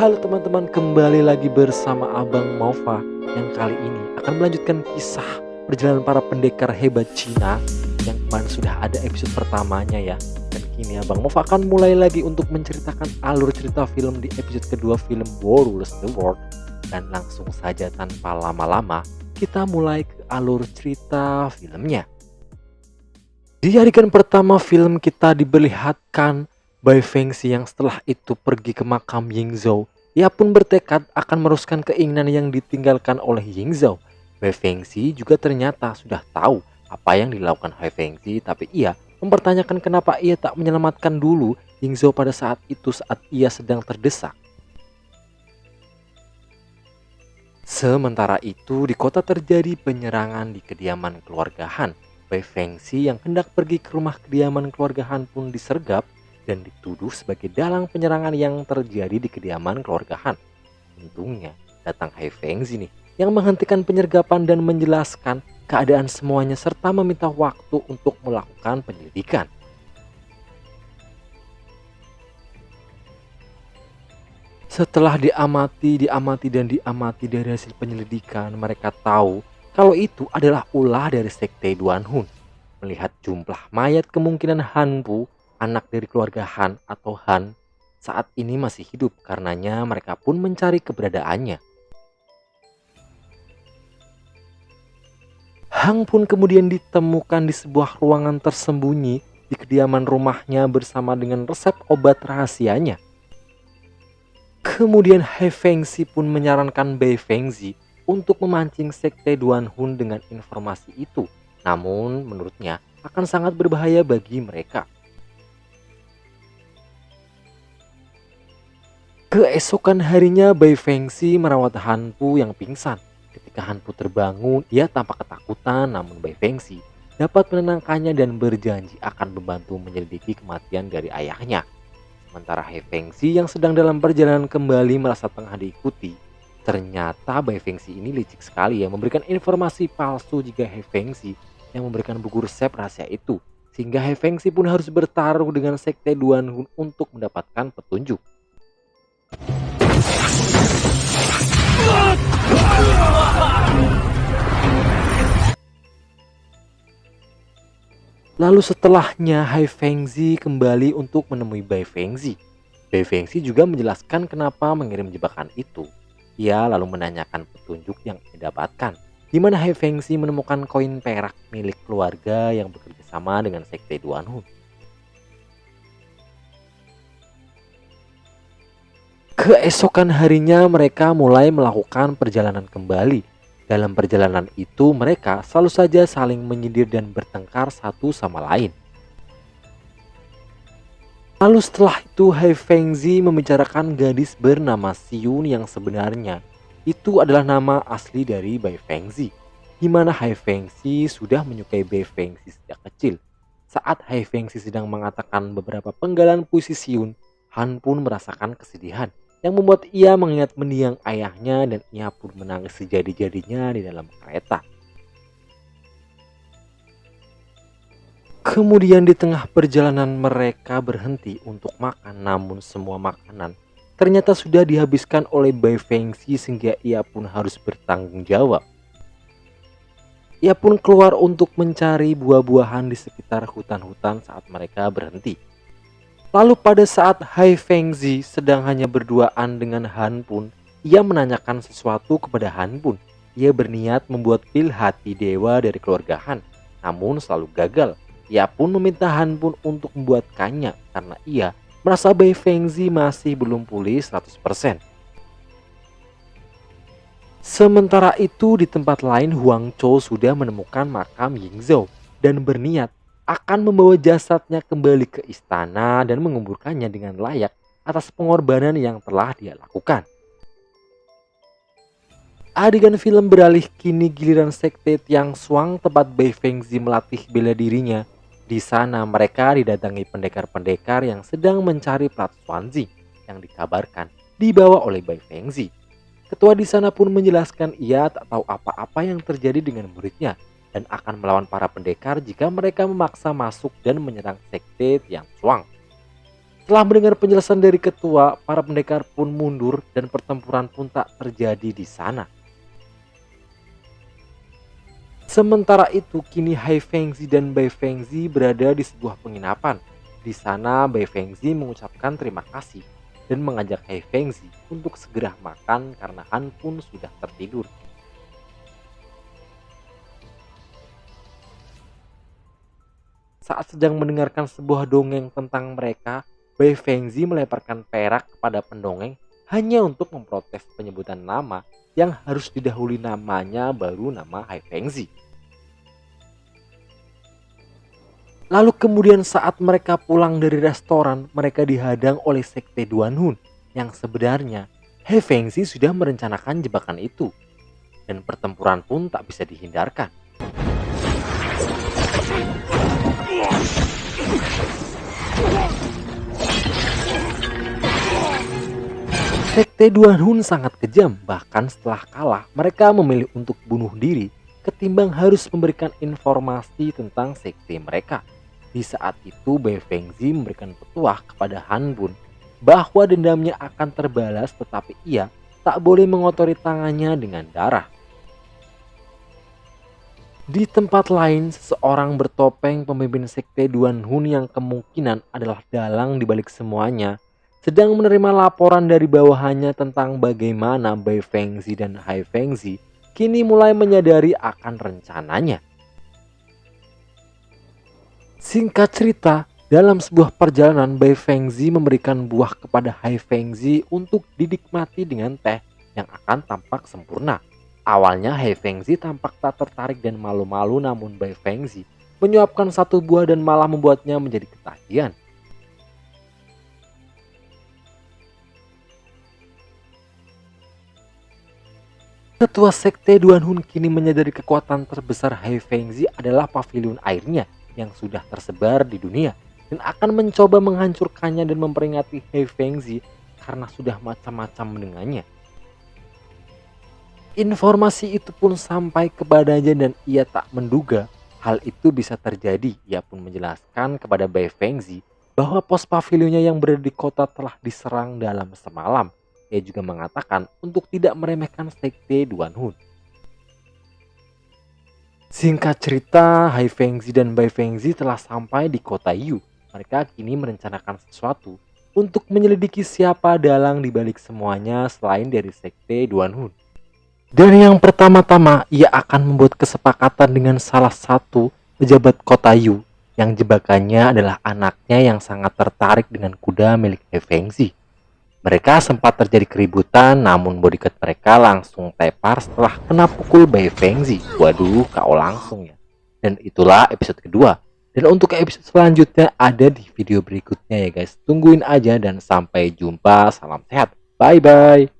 Halo teman-teman, kembali lagi bersama Abang Mova yang kali ini akan melanjutkan kisah perjalanan para pendekar hebat Cina yang kemarin sudah ada episode pertamanya ya. Dan kini Abang Mova akan mulai lagi untuk menceritakan alur cerita film di episode kedua film War Rules the World. Dan langsung saja tanpa lama-lama kita mulai ke alur cerita filmnya. Di adegan pertama film kita diperlihatkan Bai Fengzi yang setelah itu pergi ke makam Yingzhou. Ia pun bertekad akan meneruskan keinginan yang ditinggalkan oleh Yingzhou. Bai Fengzi juga ternyata sudah tahu apa yang dilakukan Bai Fengzi, tapi ia mempertanyakan kenapa ia tak menyelamatkan dulu Yingzhou pada saat itu saat ia sedang terdesak. Sementara itu di kota terjadi penyerangan di kediaman keluarga Han. Bai Fengzi yang hendak pergi ke rumah kediaman keluarga Han pun disergap dan dituduh sebagai dalang penyerangan yang terjadi di kediaman keluarga Han. Untungnya datang Bai Fengzi nih yang menghentikan penyergapan dan menjelaskan keadaan semuanya serta meminta waktu untuk melakukan penyelidikan. Setelah diamati dari hasil penyelidikan, mereka tahu kalau itu adalah ulah dari sekte Duan Hun. Melihat jumlah mayat, kemungkinan Han Pu, anak dari keluarga Han atau Han, saat ini masih hidup, karenanya mereka pun mencari keberadaannya. Hang pun kemudian ditemukan di sebuah ruangan tersembunyi di kediaman rumahnya bersama dengan resep obat rahasianya. Kemudian Bai Fengzi pun menyarankan Bai Fengzi untuk memancing sekte Duan Hun dengan informasi itu. Namun menurutnya akan sangat berbahaya bagi mereka. Keesokan harinya Bai Fengzi merawat Han Pu yang pingsan. Ketika Han Pu terbangun, ia tampak ketakutan, namun Bai Fengzi dapat menenangkannya dan berjanji akan membantu menyelidiki kematian dari ayahnya. Sementara Bai Fengzi yang sedang dalam perjalanan kembali merasa tengah diikuti. Ternyata Bai Fengzi ini licik sekali ya, memberikan informasi palsu jika Bai Fengzi yang memberikan buku resep rahasia itu. Sehingga Bai Fengzi pun harus bertarung dengan sekte Duan Hun untuk mendapatkan petunjuk. Lalu setelahnya Bai Fengzi kembali untuk menemui Bai Fengzi. Bai Fengzi juga menjelaskan kenapa mengirim jebakan itu. Ia lalu menanyakan petunjuk yang ia dapatkan, di mana Bai Fengzi menemukan koin perak milik keluarga yang bekerja sama dengan sekte Duan Hun. Keesokan harinya mereka mulai melakukan perjalanan kembali. Dalam perjalanan itu mereka selalu saja saling menyindir dan bertengkar satu sama lain. Lalu setelah itu Bai Fengzi membicarakan gadis bernama Xiun yang sebenarnya itu adalah nama asli dari Bai Fengzi. Di mana Bai Fengzi sudah menyukai Bai Fengzi sejak kecil. Saat Bai Fengzi sedang mengatakan beberapa penggalan puisi Xiun, Han pun merasakan kesedihan yang membuat ia mengingat mendiang ayahnya dan ia pun menangis sejadi-jadinya di dalam kereta. Kemudian di tengah perjalanan mereka berhenti untuk makan, namun semua makanan ternyata sudah dihabiskan oleh Bai Fengzi sehingga ia pun harus bertanggung jawab. Ia pun keluar untuk mencari buah-buahan di sekitar hutan-hutan saat mereka berhenti. Lalu pada saat Bai Fengzi sedang hanya berduaan dengan Han Pun, ia menanyakan sesuatu kepada Han Pun. Ia berniat membuat pil hati dewa dari keluarga Han, namun selalu gagal. Ia pun meminta Han Pun untuk membuatkannya karena ia merasa Bai Fengzi masih belum pulih 100%. Sementara itu di tempat lain Huang Chou sudah menemukan makam Yingzhou dan berniat akan membawa jasadnya kembali ke istana dan menguburkannya dengan layak atas pengorbanan yang telah dia lakukan. Adegan film beralih kini giliran sekte Tiang Xuang tempat Bai Fengzi melatih bela dirinya. Di sana mereka didatangi pendekar-pendekar yang sedang mencari plat Xuanzi yang dikabarkan dibawa oleh Bai Fengzi. Ketua di sana pun menjelaskan ia tak tahu apa-apa yang terjadi dengan muridnya dan akan melawan para pendekar jika mereka memaksa masuk dan menyerang sekte Tiang Xuang. Setelah mendengar penjelasan dari ketua, para pendekar pun mundur dan pertempuran pun tak terjadi di sana. Sementara itu, kini Hai Fengzi dan Bai Fengzi berada di sebuah penginapan. Di sana, Bai Fengzi mengucapkan terima kasih dan mengajak Hai Fengzi untuk segera makan karena Han pun sudah tertidur. Saat sedang mendengarkan sebuah dongeng tentang mereka, Bai Fengzi melemparkan perak kepada pendongeng hanya untuk memprotes penyebutan nama yang harus didahului namanya baru nama Hai Fengzi. Lalu kemudian saat mereka pulang dari restoran, mereka dihadang oleh sekte Duanhun yang sebenarnya Hai Fengzi sudah merencanakan jebakan itu dan pertempuran pun tak bisa dihindarkan. Sekte Duanhun sangat kejam, bahkan setelah kalah mereka memilih untuk bunuh diri ketimbang harus memberikan informasi tentang sekte mereka. Di saat itu Bai Fengzi memberikan petuah kepada Han Bun bahwa dendamnya akan terbalas, tetapi ia tak boleh mengotori tangannya dengan darah. Di tempat lain, seseorang bertopeng pemimpin sekte Duanhun yang kemungkinan adalah dalang di balik semuanya sedang menerima laporan dari bawahannya tentang bagaimana Bai Fengzi dan Hai Fengzi kini mulai menyadari akan rencananya. Singkat cerita, dalam sebuah perjalanan Bai Fengzi memberikan buah kepada Hai Fengzi untuk dinikmati dengan teh yang akan tampak sempurna. Awalnya Hai Fengzi tampak tak tertarik dan malu-malu, namun Bai Fengzi menyuapkan satu buah dan malah membuatnya menjadi ketagihan. Ketua sekte Duanhun kini menyadari kekuatan terbesar Hai Fengzi adalah pavilion airnya yang sudah tersebar di dunia dan akan mencoba menghancurkannya dan memperingati Hai Fengzi karena sudah macam-macam dengannya. Informasi itu pun sampai kepadanya dan ia tak menduga hal itu bisa terjadi. Ia pun menjelaskan kepada Bai Fengzi bahwa pos pavilionnya yang berada di kota telah diserang dalam semalam. Ia juga mengatakan untuk tidak meremehkan sekte Duanhun. Singkat cerita, Hai Fengzi dan Bai Fengzi telah sampai di kota Yu. Mereka kini merencanakan sesuatu untuk menyelidiki siapa dalang di balik semuanya selain dari sekte Duanhun. Dan yang pertama-tama, ia akan membuat kesepakatan dengan salah satu pejabat kota Yu yang jebakannya adalah anaknya yang sangat tertarik dengan kuda milik Hai Fengzi. Mereka sempat terjadi keributan, namun bodyguard mereka langsung tepar setelah kena pukul Bai Fengzi. Waduh, KO langsung ya. Dan itulah episode kedua. Dan untuk episode selanjutnya ada di video berikutnya ya guys. Tungguin aja dan sampai jumpa. Salam sehat. Bye-bye.